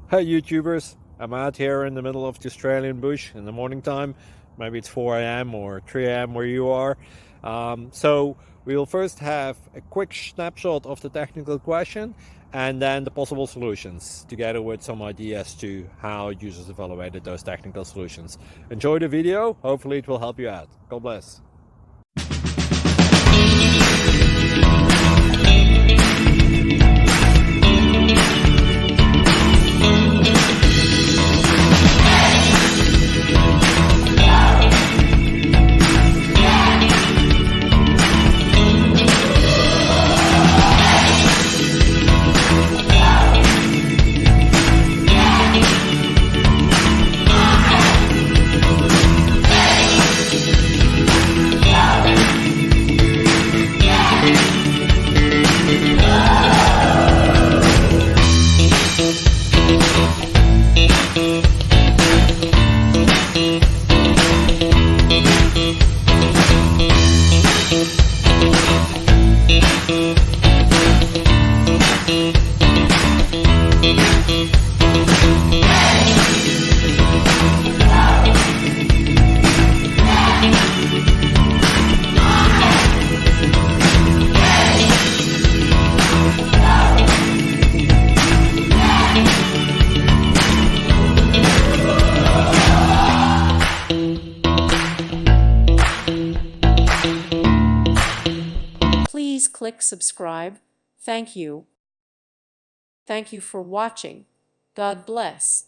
Hey YouTubers, I'm out here in the middle of the Australian bush in the morning time. Maybe it's 4 a.m. or 3 a.m. where you are. So we'll first have a quick snapshot of the technical question and then the possible solutions, together with some ideas to how users evaluated those technical solutions. Enjoy the video, hopefully it will help you out. God bless. Please click subscribe. Thank you. Thank you for watching. God bless.